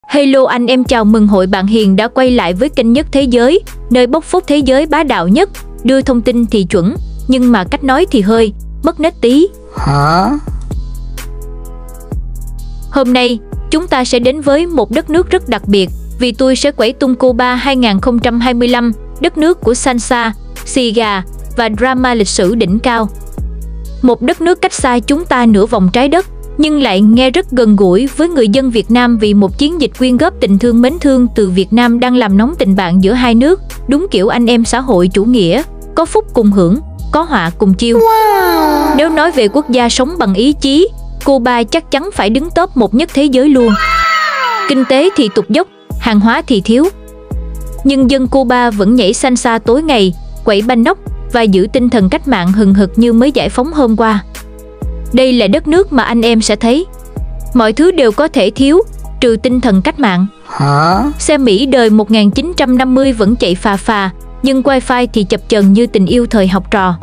Hello anh em, chào mừng hội bạn hiền đã quay lại với kênh Nhất Thế Giới, nơi bóc phốt thế giới bá đạo nhất, đưa thông tin thì chuẩn, nhưng mà cách nói thì hơi mất nết tí. Hả? Hôm nay, chúng ta sẽ đến với một đất nước rất đặc biệt, vì tôi sẽ quẩy tung Cuba 2025, đất nước của salsa, xì gà và drama lịch sử đỉnh cao. Một đất nước cách xa chúng ta nửa vòng trái đất, nhưng lại nghe rất gần gũi với người dân Việt Nam vì một chiến dịch quyên góp tình thương mến thương từ Việt Nam đang làm nóng tình bạn giữa hai nước, đúng kiểu anh em xã hội chủ nghĩa, có phúc cùng hưởng, có họa cùng chiêu. Wow. Nếu nói về quốc gia sống bằng ý chí, Cuba chắc chắn phải đứng top 1 nhất thế giới luôn. Kinh tế thì tụt dốc, hàng hóa thì thiếu. Nhưng dân Cuba vẫn nhảy salsa tối ngày, quẩy banh nóc và giữ tinh thần cách mạng hừng hực như mới giải phóng hôm qua. Đây là đất nước mà anh em sẽ thấy mọi thứ đều có thể thiếu, trừ tinh thần cách mạng. Hả? Xe Mỹ đời 1950 vẫn chạy phà phà, nhưng wifi thì chập chờn như tình yêu thời học trò.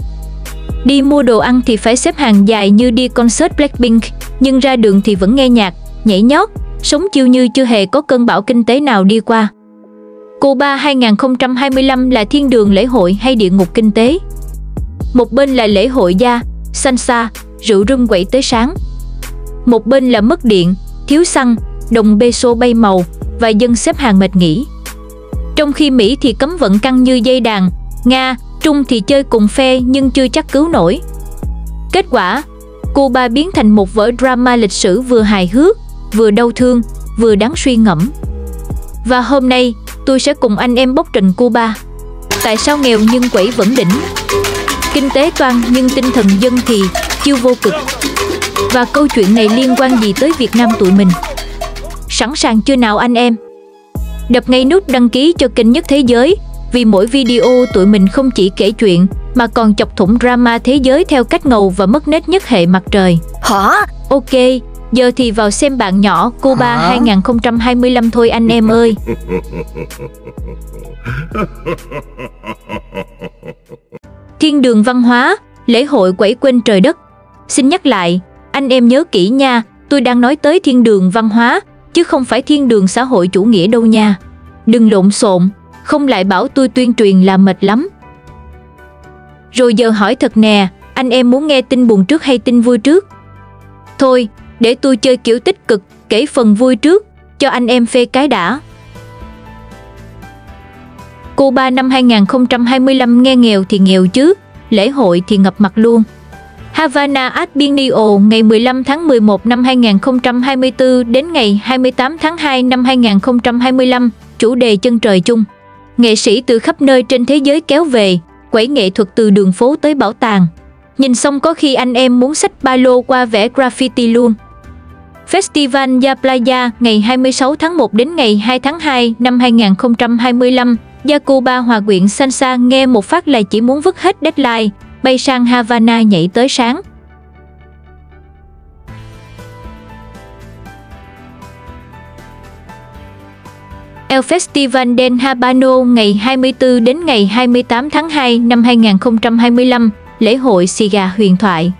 Đi mua đồ ăn thì phải xếp hàng dài như đi concert Blackpink, nhưng ra đường thì vẫn nghe nhạc, nhảy nhót, sống chill như chưa hề có cơn bão kinh tế nào đi qua. Cuba 2025 là thiên đường lễ hội hay địa ngục kinh tế? Một bên là lễ hội da, salsa, rượu rum quẩy tới sáng. Một bên là mất điện, thiếu xăng, đồng peso bay màu và dân xếp hàng mệt nghỉ. Trong khi Mỹ thì cấm vận căng như dây đàn, Nga, Trung thì chơi cùng phe nhưng chưa chắc cứu nổi. Kết quả, Cuba biến thành một vở drama lịch sử vừa hài hước, vừa đau thương, vừa đáng suy ngẫm. Và hôm nay, tôi sẽ cùng anh em bóc trần Cuba. Tại sao nghèo nhưng quẩy vẫn đỉnh? Kinh tế toang nhưng tinh thần dân thì chiêu vô cực. Và câu chuyện này liên quan gì tới Việt Nam tụi mình? Sẵn sàng chưa nào anh em? Đập ngay nút đăng ký cho kênh Nhất Thế Giới, vì mỗi video tụi mình không chỉ kể chuyện mà còn chọc thủng drama thế giới theo cách ngầu và mất nết nhất hệ mặt trời. Hả? Ok, giờ thì vào xem bạn nhỏ Cuba 2025 thôi anh em ơi. Thiên đường văn hóa, lễ hội quẩy quên trời đất. Xin nhắc lại, anh em nhớ kỹ nha, tôi đang nói tới thiên đường văn hóa, chứ không phải thiên đường xã hội chủ nghĩa đâu nha. Đừng lộn xộn, không lại bảo tôi tuyên truyền là mệt lắm. Rồi giờ hỏi thật nè, anh em muốn nghe tin buồn trước hay tin vui trước? Thôi, để tôi chơi kiểu tích cực, kể phần vui trước, cho anh em phê cái đã. Cuba năm 2025 nghe nghèo thì nghèo chứ, lễ hội thì ngập mặt luôn. Havana Albinio ngày 15 tháng 11 năm 2024 đến ngày 28 tháng 2 năm 2025, chủ đề chân trời chung. Nghệ sĩ từ khắp nơi trên thế giới kéo về, quẩy nghệ thuật từ đường phố tới bảo tàng. Nhìn xong có khi anh em muốn xách ba lô qua vẽ graffiti luôn. Festival Ya Playa ngày 26 tháng 1 đến ngày 2 tháng 2 năm 2025, Da Cuba hòa quyện salsa nghe một phát là chỉ muốn vứt hết deadline, bay sang Havana nhảy tới sáng. El Festival del Habano ngày 24 đến ngày 28 tháng 2 năm 2025, lễ hội xì gà huyền thoại.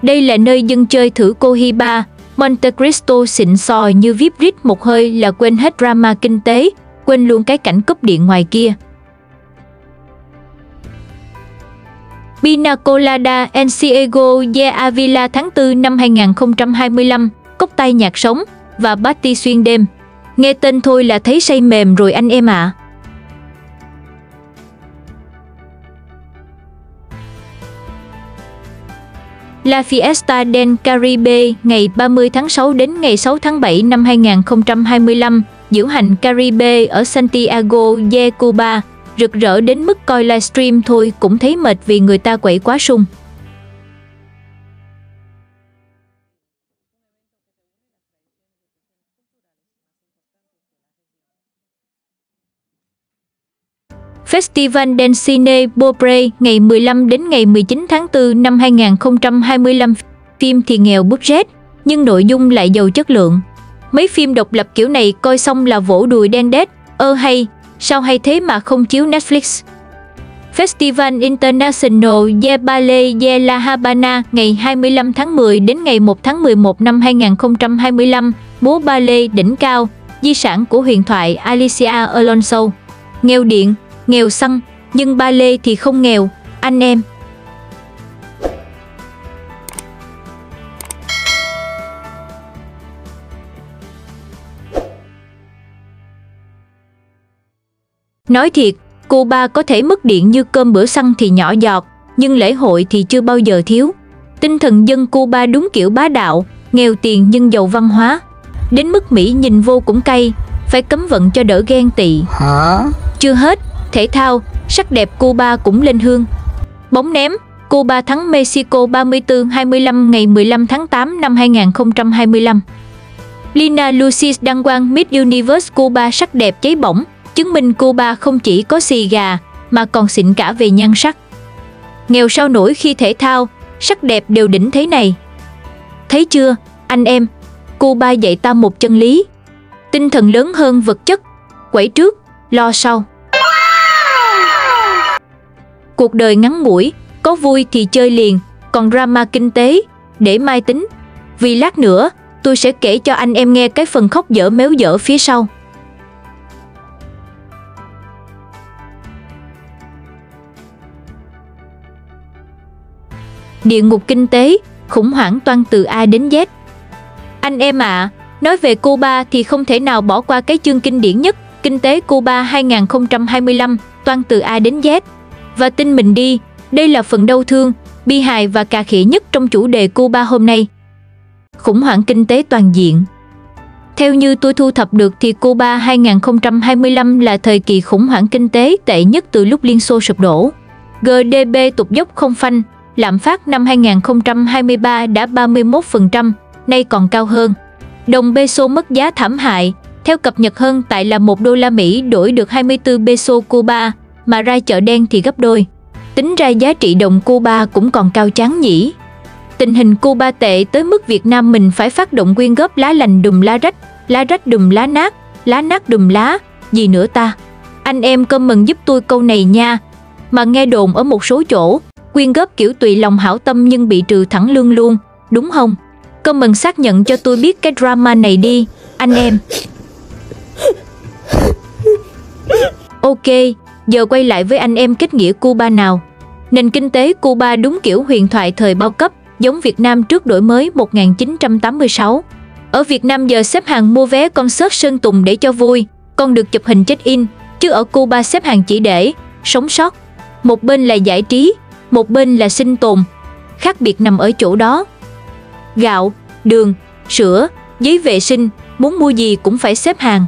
Đây là nơi dân chơi thử Cohiba, Monte Cristo xịn sò như VIP rít một hơi là quên hết drama kinh tế, quên luôn cái cảnh cúp điện ngoài kia. Pina Colada en Ciego de Avila tháng 4 năm 2025, cốc tay nhạc sống và party xuyên đêm. Nghe tên thôi là thấy say mềm rồi anh em ạ. La Fiesta del Caribe ngày 30 tháng 6 đến ngày 6 tháng 7 năm 2025, diễu hành Caribe ở Santiago de Cuba, rực rỡ đến mức coi livestream thôi cũng thấy mệt vì người ta quẩy quá sung. Festival del Cine Pobre ngày 15 đến ngày 19 tháng 4 năm 2025, phim thì nghèo budget, nhưng nội dung lại giàu chất lượng. Mấy phim độc lập kiểu này coi xong là vỗ đùi đen đét, hay, sao hay thế mà không chiếu Netflix. Festival International de Ballet de La Habana ngày 25 tháng 10 đến ngày 1 tháng 11 năm 2025, múa ballet đỉnh cao, di sản của huyền thoại Alicia Alonso. Nghèo điện, nghèo xăng, nhưng ba lê thì không nghèo, anh em. Nói thiệt, Cuba có thể mất điện như cơm bữa xăng thì nhỏ giọt, nhưng lễ hội thì chưa bao giờ thiếu. Tinh thần dân Cuba đúng kiểu bá đạo, nghèo tiền nhưng giàu văn hóa. Đến mức Mỹ nhìn vô cũng cay, phải cấm vận cho đỡ ghen tị. Chưa hết, thể thao, sắc đẹp Cuba cũng lên hương. Bóng ném, Cuba thắng Mexico 34-25 ngày 15 tháng 8 năm 2025. Lina Lucis đăng quang Miss Universe Cuba sắc đẹp cháy bỏng, chứng minh Cuba không chỉ có xì gà mà còn xịn cả về nhan sắc. Nghèo sao nổi khi thể thao, sắc đẹp đều đỉnh thế này. Thấy chưa, anh em, Cuba dạy ta một chân lý. Tinh thần lớn hơn vật chất, quẩy trước, lo sau. Cuộc đời ngắn ngủi, có vui thì chơi liền, còn drama kinh tế, để mai tính. Vì lát nữa, tôi sẽ kể cho anh em nghe cái phần khóc dở méo dở phía sau. Địa ngục kinh tế, khủng hoảng toan từ A đến Z. Anh em ạ, nói về Cuba thì không thể nào bỏ qua cái chương kinh điển nhất, Kinh tế Cuba 2025, toan từ A đến Z. Và tin mình đi, đây là phần đau thương, bi hài và cà khịa nhất trong chủ đề Cuba hôm nay. Khủng hoảng kinh tế toàn diện. Theo như tôi thu thập được thì Cuba 2025 là thời kỳ khủng hoảng kinh tế tệ nhất từ lúc Liên Xô sụp đổ. GDP tụt dốc không phanh, lạm phát năm 2023 đã 31%, nay còn cao hơn. Đồng peso mất giá thảm hại, theo cập nhật hơn tại là 1 đô la Mỹ đổi được 24 peso Cuba, mà ra chợ đen thì gấp đôi. Tính ra giá trị đồng Cuba cũng còn cao chán nhỉ. Tình hình Cuba tệ tới mức Việt Nam mình phải phát động quyên góp lá lành đùm lá rách đùm lá nát đùm lá, gì nữa ta? Anh em comment giúp tôi câu này nha. Mà nghe đồn ở một số chỗ, quyên góp kiểu tùy lòng hảo tâm nhưng bị trừ thẳng lương luôn, đúng không? Comment xác nhận cho tôi biết cái drama này đi, anh em. Ok, giờ quay lại với anh em kết nghĩa Cuba nào. Nền kinh tế Cuba đúng kiểu huyền thoại thời bao cấp, giống Việt Nam trước đổi mới 1986. Ở Việt Nam giờ xếp hàng mua vé concert Sơn Tùng để cho vui, còn được chụp hình check-in, chứ ở Cuba xếp hàng chỉ để sống sót. Một bên là giải trí, một bên là sinh tồn. Khác biệt nằm ở chỗ đó. Gạo, đường, sữa, giấy vệ sinh, muốn mua gì cũng phải xếp hàng.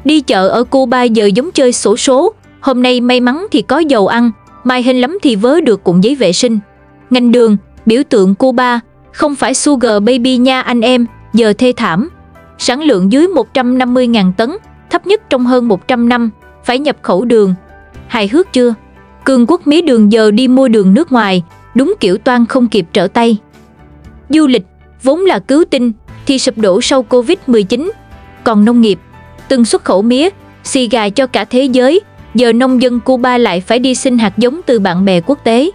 Đi chợ ở Cuba giờ giống chơi xổ số, hôm nay may mắn thì có dầu ăn, mai hên lắm thì vớ được cuộn giấy vệ sinh. Ngành đường, biểu tượng Cuba, không phải sugar baby nha anh em, giờ thê thảm. Sản lượng dưới 150.000 tấn, thấp nhất trong hơn 100 năm, phải nhập khẩu đường. Hài hước chưa? Cường quốc mía đường giờ đi mua đường nước ngoài, đúng kiểu toan không kịp trở tay. Du lịch, vốn là cứu tinh, thì sụp đổ sau Covid-19. Còn nông nghiệp, từng xuất khẩu mía, xì gà cho cả thế giới, giờ nông dân Cuba lại phải đi xin hạt giống từ bạn bè quốc tế.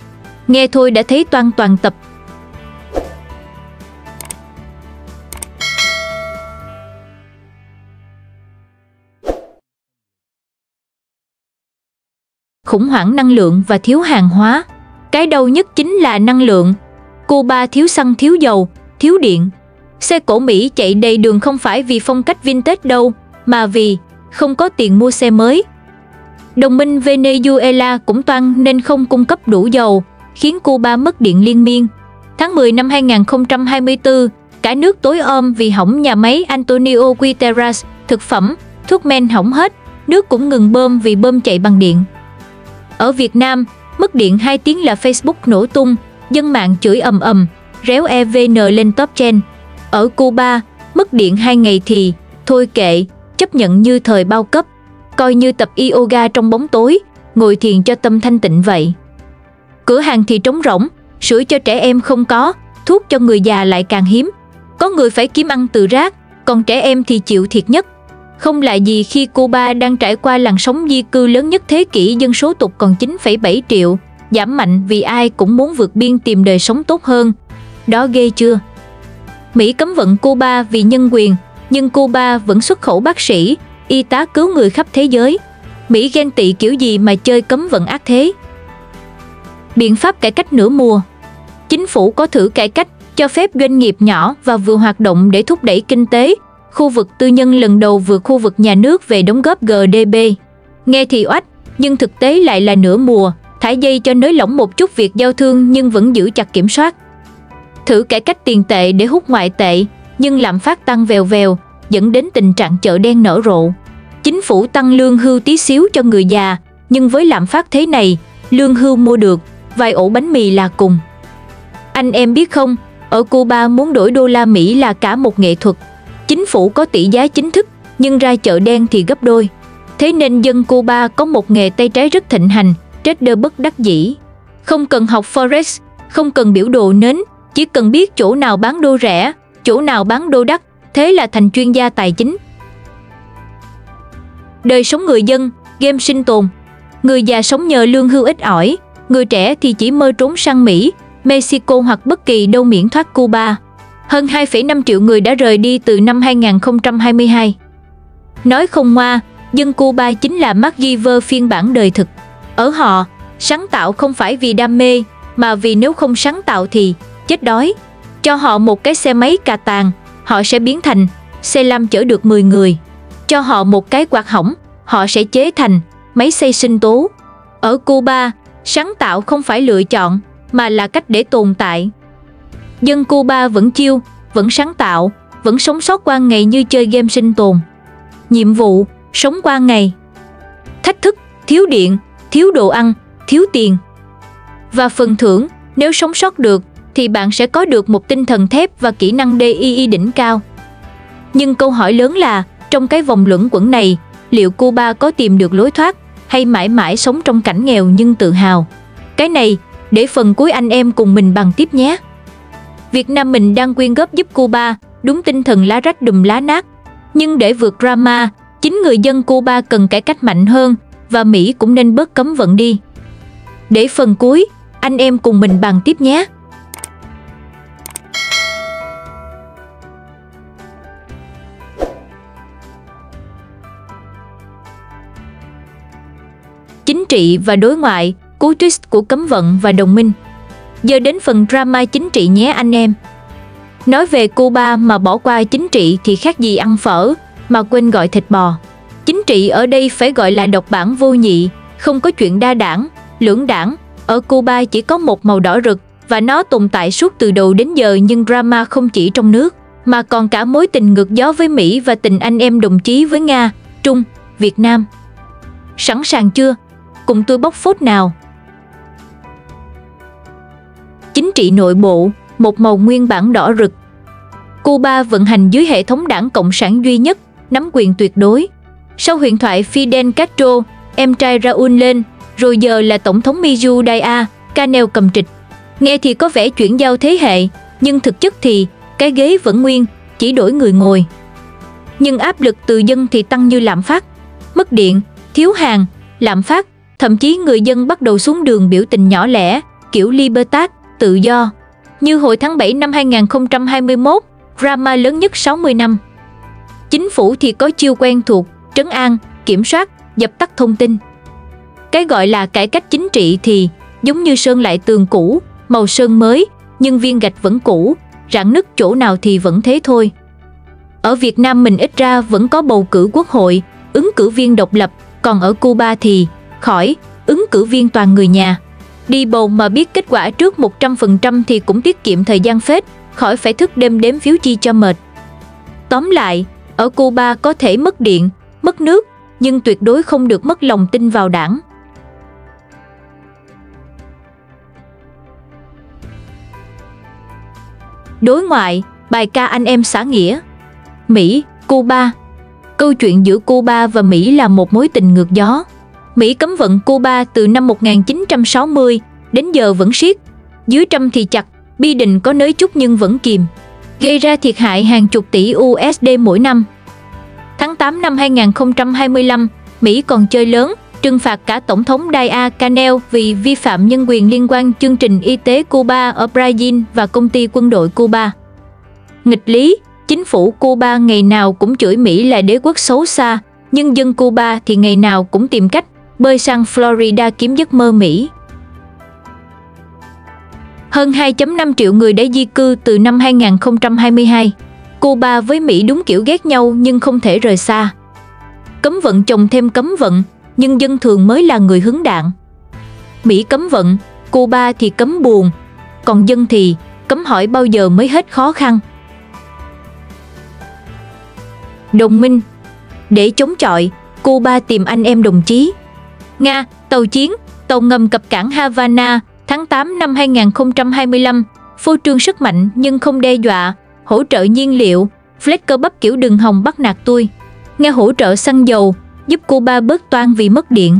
Nghe thôi đã thấy toan toàn tập. Khủng hoảng năng lượng và thiếu hàng hóa. Cái đau nhất chính là năng lượng. Cuba thiếu xăng, thiếu dầu, thiếu điện. Xe cổ Mỹ chạy đầy đường không phải vì phong cách vintage đâu, mà vì không có tiền mua xe mới. Đồng minh Venezuela cũng toan nên không cung cấp đủ dầu, khiến Cuba mất điện liên miên. Tháng 10 năm 2024, cả nước tối om vì hỏng nhà máy Antonio Guterres, thực phẩm, thuốc men hỏng hết, nước cũng ngừng bơm vì bơm chạy bằng điện. Ở Việt Nam, mất điện 2 tiếng là Facebook nổ tung, dân mạng chửi ầm ầm, réo EVN lên top trend. Ở Cuba, mất điện 2 ngày thì, thôi kệ, chấp nhận như thời bao cấp, coi như tập yoga trong bóng tối, ngồi thiền cho tâm thanh tịnh vậy. Cửa hàng thì trống rỗng, sữa cho trẻ em không có, thuốc cho người già lại càng hiếm. Có người phải kiếm ăn từ rác, còn trẻ em thì chịu thiệt nhất. Không lạ gì khi Cuba đang trải qua làn sóng di cư lớn nhất thế kỷ, dân số tụt còn 9,7 triệu, giảm mạnh vì ai cũng muốn vượt biên tìm đời sống tốt hơn. Đó ghê chưa? Mỹ cấm vận Cuba vì nhân quyền, nhưng Cuba vẫn xuất khẩu bác sĩ, y tá cứu người khắp thế giới. Mỹ ghen tị kiểu gì mà chơi cấm vận ác thế? Biện pháp cải cách nửa mùa. Chính phủ có thử cải cách cho phép doanh nghiệp nhỏ và vừa hoạt động để thúc đẩy kinh tế. Khu vực tư nhân lần đầu vượt khu vực nhà nước về đóng góp GDP. Nghe thì oách, nhưng thực tế lại là nửa mùa, thả dây cho nới lỏng một chút việc giao thương nhưng vẫn giữ chặt kiểm soát. Thử cải cách tiền tệ để hút ngoại tệ, nhưng lạm phát tăng vèo vèo, dẫn đến tình trạng chợ đen nở rộ. Chính phủ tăng lương hưu tí xíu cho người già, nhưng với lạm phát thế này, lương hưu mua được vài ổ bánh mì là cùng. Anh em biết không, ở Cuba muốn đổi đô la Mỹ là cả một nghệ thuật. Chính phủ có tỷ giá chính thức, nhưng ra chợ đen thì gấp đôi. Thế nên dân Cuba có một nghề tay trái rất thịnh hành, trader bất đắc dĩ. Không cần học Forex, không cần biểu đồ nến, chỉ cần biết chỗ nào bán đô rẻ, chỗ nào bán đô đắt, thế là thành chuyên gia tài chính. Đời sống người dân, game sinh tồn. Người già sống nhờ lương hưu ít ỏi, người trẻ thì chỉ mơ trốn sang Mỹ, Mexico hoặc bất kỳ đâu miễn thoát Cuba. Hơn 2,5 triệu người đã rời đi từ năm 2022. Nói không ngoa, dân Cuba chính là MacGyver phiên bản đời thực. Ở họ, sáng tạo không phải vì đam mê, mà vì nếu không sáng tạo thì chết đói. Cho họ một cái xe máy cà tàng, họ sẽ biến thành xe lam chở được 10 người. Cho họ một cái quạt hỏng, họ sẽ chế thành máy xay sinh tố. Ở Cuba, sáng tạo không phải lựa chọn, mà là cách để tồn tại. Dân Cuba vẫn chill, vẫn sáng tạo, vẫn sống sót qua ngày như chơi game sinh tồn. Nhiệm vụ, sống qua ngày. Thách thức, thiếu điện, thiếu đồ ăn, thiếu tiền. Và phần thưởng, nếu sống sót được, thì bạn sẽ có được một tinh thần thép và kỹ năng DIY đỉnh cao. Nhưng câu hỏi lớn là, trong cái vòng luẩn quẩn này, liệu Cuba có tìm được lối thoát, hay mãi mãi sống trong cảnh nghèo nhưng tự hào? Cái này, để phần cuối anh em cùng mình bàn tiếp nhé. Việt Nam mình đang quyên góp giúp Cuba, đúng tinh thần lá rách đùm lá nát. Nhưng để vượt drama, chính người dân Cuba cần cải cách mạnh hơn, và Mỹ cũng nên bớt cấm vận đi. Để phần cuối, anh em cùng mình bàn tiếp nhé. Chính trị và đối ngoại, cú twist của cấm vận và đồng minh. Giờ đến phần drama chính trị nhé anh em. Nói về Cuba mà bỏ qua chính trị thì khác gì ăn phở, mà quên gọi thịt bò. Chính trị ở đây phải gọi là độc bản vô nhị, không có chuyện đa đảng, lưỡng đảng. Ở Cuba chỉ có một màu đỏ rực, và nó tồn tại suốt từ đầu đến giờ, nhưng drama không chỉ trong nước, mà còn cả mối tình ngược gió với Mỹ và tình anh em đồng chí với Nga, Trung, Việt Nam. Sẵn sàng chưa? Cùng tôi bóc phốt nào. Chính trị nội bộ, một màu nguyên bản đỏ rực. Cuba vận hành dưới hệ thống đảng Cộng sản duy nhất, nắm quyền tuyệt đối. Sau huyền thoại Fidel Castro, em trai Raúl lên, rồi giờ là Tổng thống Miguel Díaz-Canel cầm trịch. Nghe thì có vẻ chuyển giao thế hệ, nhưng thực chất thì cái ghế vẫn nguyên, chỉ đổi người ngồi. Nhưng áp lực từ dân thì tăng như lạm phát, mất điện, thiếu hàng, lạm phát, thậm chí người dân bắt đầu xuống đường biểu tình nhỏ lẻ, kiểu Libertad, tự do. Như hồi tháng 7 năm 2021, drama lớn nhất 60 năm. Chính phủ thì có chiêu quen thuộc, trấn an, kiểm soát, dập tắt thông tin. Cái gọi là cải cách chính trị thì giống như sơn lại tường cũ, màu sơn mới, nhưng viên gạch vẫn cũ, rạn nứt chỗ nào thì vẫn thế thôi. Ở Việt Nam mình ít ra vẫn có bầu cử quốc hội, ứng cử viên độc lập, còn ở Cuba thì khỏi, ứng cử viên toàn người nhà. Đi bầu mà biết kết quả trước 100% thì cũng tiết kiệm thời gian phết, khỏi phải thức đêm đếm phiếu chi cho mệt. Tóm lại, ở Cuba có thể mất điện, mất nước, nhưng tuyệt đối không được mất lòng tin vào đảng. Đối ngoại, bài ca anh em xã nghĩa. Mỹ, Cuba. Câu chuyện giữa Cuba và Mỹ là một mối tình ngược gió. Mỹ cấm vận Cuba từ năm 1960, đến giờ vẫn siết. Dưới Trump thì chặt, Biden có nới chút nhưng vẫn kìm, gây ra thiệt hại hàng chục tỷ USD mỗi năm. Tháng 8 năm 2025, Mỹ còn chơi lớn, trừng phạt cả Tổng thống Díaz-Canel vì vi phạm nhân quyền liên quan chương trình y tế Cuba ở Brazil và công ty quân đội Cuba. Nghịch lý, Chính phủ Cuba ngày nào cũng chửi Mỹ là đế quốc xấu xa, nhưng dân Cuba thì ngày nào cũng tìm cách bơi sang Florida kiếm giấc mơ Mỹ. Hơn 2,5 triệu người đã di cư từ năm 2022. Cuba với Mỹ đúng kiểu ghét nhau nhưng không thể rời xa. Cấm vận chồng thêm cấm vận, nhưng dân thường mới là người hứng đạn. Mỹ cấm vận, Cuba thì cấm buồn, còn dân thì cấm hỏi bao giờ mới hết khó khăn. Đồng minh. Để chống chọi, Cuba tìm anh em đồng chí. Nga, tàu chiến, tàu ngầm cập cảng Havana, tháng 8 năm 2025, phô trương sức mạnh nhưng không đe dọa, hỗ trợ nhiên liệu, flex cơ bắp kiểu đừng hòng bắt nạt tôi. Nga hỗ trợ xăng dầu, giúp Cuba bớt toan vì mất điện.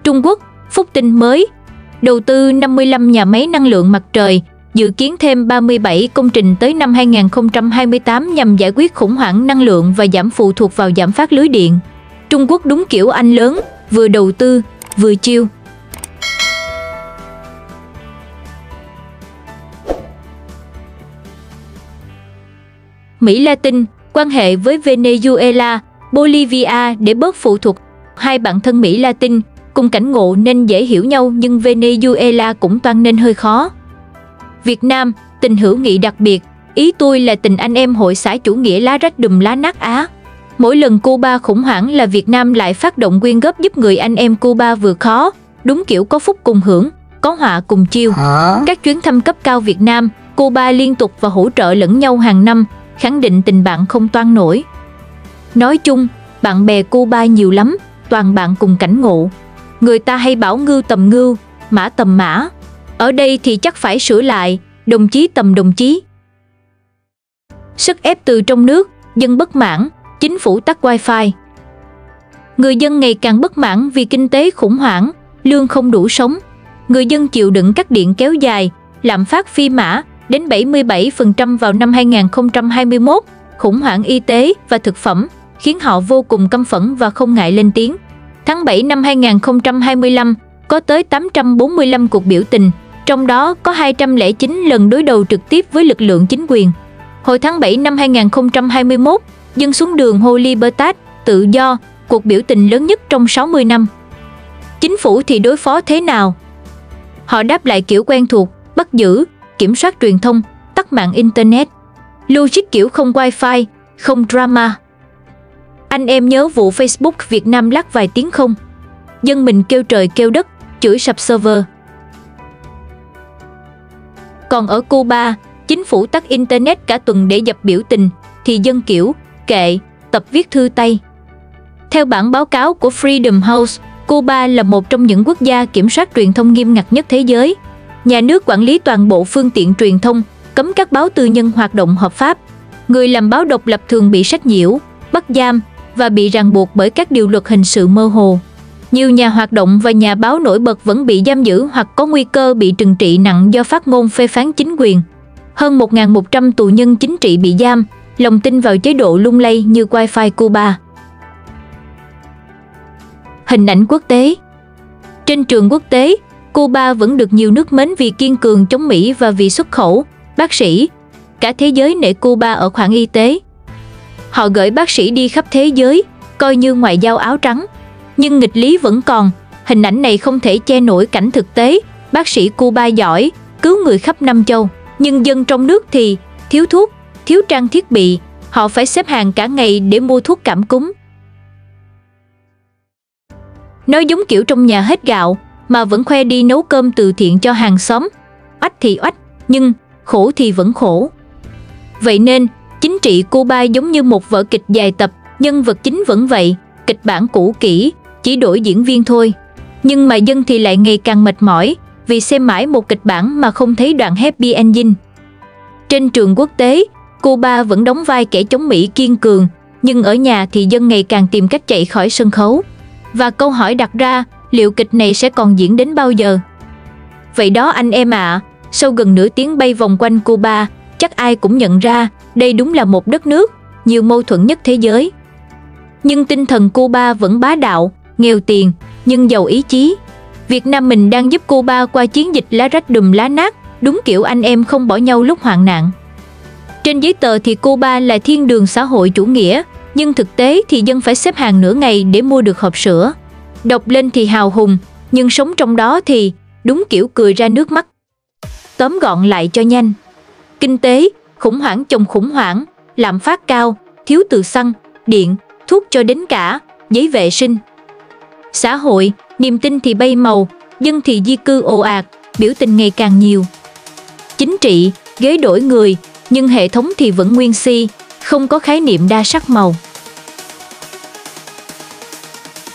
Trung Quốc, phúc tin mới, đầu tư 55 nhà máy năng lượng mặt trời, dự kiến thêm 37 công trình tới năm 2028 nhằm giải quyết khủng hoảng năng lượng và giảm phụ thuộc vào giảm phát lưới điện. Trung Quốc đúng kiểu anh lớn, vừa đầu tư, vừa chiêu. Mỹ Latin, quan hệ với Venezuela, Bolivia để bớt phụ thuộc. Hai bạn thân Mỹ Latin cùng cảnh ngộ nên dễ hiểu nhau, nhưng Venezuela cũng toan nên hơi khó. Việt Nam, tình hữu nghị đặc biệt, ý tôi là tình anh em hội xã chủ nghĩa lá rách đùm lá nát Á. Mỗi lần Cuba khủng hoảng là Việt Nam lại phát động quyên góp giúp người anh em Cuba vượt khó, đúng kiểu có phúc cùng hưởng, có họa cùng chiêu. Các chuyến thăm cấp cao Việt Nam, Cuba liên tục và hỗ trợ lẫn nhau hàng năm, khẳng định tình bạn không toan nổi. Nói chung, bạn bè Cuba nhiều lắm, toàn bạn cùng cảnh ngộ. Người ta hay bảo ngưu tầm ngưu, mã tầm mã. Ở đây thì chắc phải sửa lại, đồng chí tầm đồng chí. Sức ép từ trong nước, dân bất mãn, chính phủ tắt wifi. Người dân ngày càng bất mãn vì kinh tế khủng hoảng, lương không đủ sống. Người dân chịu đựng cắt điện kéo dài, lạm phát phi mã đến 77% vào năm 2021, khủng hoảng y tế và thực phẩm khiến họ vô cùng căm phẫn và không ngại lên tiếng. Tháng 7 năm 2025, có tới 845 cuộc biểu tình, trong đó có 209 lần đối đầu trực tiếp với lực lượng chính quyền. Hồi tháng 7 năm 2021, dân xuống đường hô Libertad, tự do, cuộc biểu tình lớn nhất trong 60 năm. Chính phủ thì đối phó thế nào? Họ đáp lại kiểu quen thuộc, bắt giữ, kiểm soát truyền thông, tắt mạng Internet. Logic kiểu không wifi, không drama. Anh em nhớ vụ Facebook Việt Nam lắc vài tiếng không? Dân mình kêu trời kêu đất, chửi sập server. Còn ở Cuba, chính phủ tắt Internet cả tuần để dập biểu tình, thì dân kiểu, kệ, tập viết thư tay. Theo bản báo cáo của Freedom House, Cuba là một trong những quốc gia kiểm soát truyền thông nghiêm ngặt nhất thế giới. Nhà nước quản lý toàn bộ phương tiện truyền thông, cấm các báo tư nhân hoạt động hợp pháp. Người làm báo độc lập thường bị sách nhiễu, bắt giam và bị ràng buộc bởi các điều luật hình sự mơ hồ. Nhiều nhà hoạt động và nhà báo nổi bật vẫn bị giam giữ hoặc có nguy cơ bị trừng trị nặng do phát ngôn phê phán chính quyền. Hơn 1.100 tù nhân chính trị bị giam, lòng tin vào chế độ lung lay như Wi-Fi Cuba. Hình ảnh quốc tế. Trên trường quốc tế, Cuba vẫn được nhiều nước mến vì kiên cường chống Mỹ và vì xuất khẩu bác sĩ. Cả thế giới nể Cuba ở khoản y tế. Họ gửi bác sĩ đi khắp thế giới, coi như ngoại giao áo trắng. Nhưng nghịch lý vẫn còn, hình ảnh này không thể che nổi cảnh thực tế. Bác sĩ Cuba giỏi, cứu người khắp năm châu. Nhưng dân trong nước thì thiếu thuốc, thiếu trang thiết bị. Họ phải xếp hàng cả ngày để mua thuốc cảm cúm. Nói giống kiểu trong nhà hết gạo, mà vẫn khoe đi nấu cơm từ thiện cho hàng xóm. Oách thì oách, nhưng khổ thì vẫn khổ. Vậy nên, chính trị Cuba giống như một vở kịch dài tập, nhân vật chính vẫn vậy, kịch bản cũ kỹ, chỉ đổi diễn viên thôi. Nhưng mà dân thì lại ngày càng mệt mỏi, vì xem mãi một kịch bản mà không thấy đoạn happy ending. Trên trường quốc tế, Cuba vẫn đóng vai kẻ chống Mỹ kiên cường, nhưng ở nhà thì dân ngày càng tìm cách chạy khỏi sân khấu. Và câu hỏi đặt ra, liệu kịch này sẽ còn diễn đến bao giờ? Vậy đó anh em ạ, sau gần nửa tiếng bay vòng quanh Cuba, chắc ai cũng nhận ra đây đúng là một đất nước nhiều mâu thuẫn nhất thế giới. Nhưng tinh thần Cuba vẫn bá đạo, nghèo tiền, nhưng giàu ý chí. Việt Nam mình đang giúp Cuba qua chiến dịch lá rách đùm lá nát, đúng kiểu anh em không bỏ nhau lúc hoạn nạn. Trên giấy tờ thì Cuba là thiên đường xã hội chủ nghĩa, nhưng thực tế thì dân phải xếp hàng nửa ngày để mua được hộp sữa. Đọc lên thì hào hùng, nhưng sống trong đó thì đúng kiểu cười ra nước mắt. Tóm gọn lại cho nhanh. Kinh tế, khủng hoảng chồng khủng hoảng, lạm phát cao, thiếu từ xăng, điện, thuốc cho đến cả giấy vệ sinh. Xã hội, niềm tin thì bay màu, dân thì di cư ồ ạt, biểu tình ngày càng nhiều. Chính trị, ghế đổi người, nhưng hệ thống thì vẫn nguyên si, không có khái niệm đa sắc màu.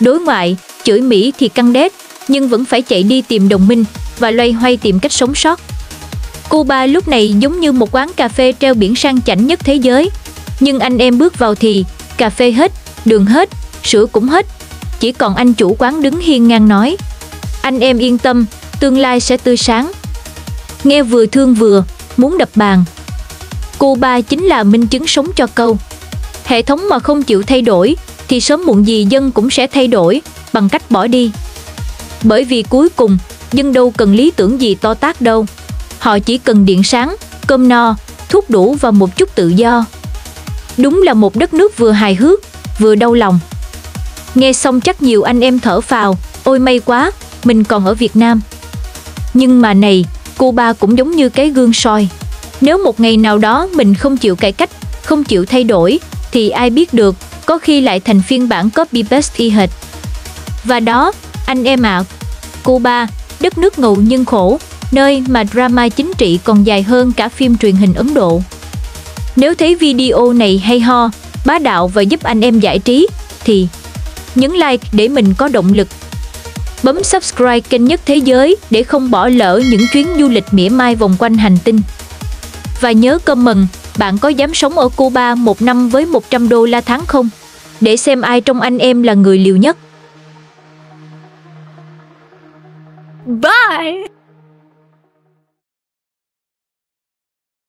Đối ngoại, chửi Mỹ thì căng đét, nhưng vẫn phải chạy đi tìm đồng minh và loay hoay tìm cách sống sót. Cuba lúc này giống như một quán cà phê treo biển sang chảnh nhất thế giới. Nhưng anh em bước vào thì cà phê hết, đường hết, sữa cũng hết. Chỉ còn anh chủ quán đứng hiên ngang nói: anh em yên tâm, tương lai sẽ tươi sáng. Nghe vừa thương vừa muốn đập bàn. Cuba chính là minh chứng sống cho câu: hệ thống mà không chịu thay đổi thì sớm muộn gì dân cũng sẽ thay đổi bằng cách bỏ đi. Bởi vì cuối cùng, dân đâu cần lý tưởng gì to tát đâu. Họ chỉ cần điện sáng, cơm no, thuốc đủ và một chút tự do. Đúng là một đất nước vừa hài hước, vừa đau lòng. Nghe xong chắc nhiều anh em thở phào, ôi may quá, mình còn ở Việt Nam. Nhưng mà này, Cuba cũng giống như cái gương soi. Nếu một ngày nào đó mình không chịu cải cách, không chịu thay đổi, thì ai biết được, có khi lại thành phiên bản copy-paste y hệt. Và đó, anh em ạ, Cuba, đất nước ngầu nhưng khổ, nơi mà drama chính trị còn dài hơn cả phim truyền hình Ấn Độ. Nếu thấy video này hay ho, bá đạo và giúp anh em giải trí, thì nhấn like để mình có động lực. Bấm subscribe kênh Nhất Thế Giới để không bỏ lỡ những chuyến du lịch mỉa mai vòng quanh hành tinh. Và nhớ comment, bạn có dám sống ở Cuba 1 năm với $100 tháng không? Để xem ai trong anh em là người liều nhất. Bye!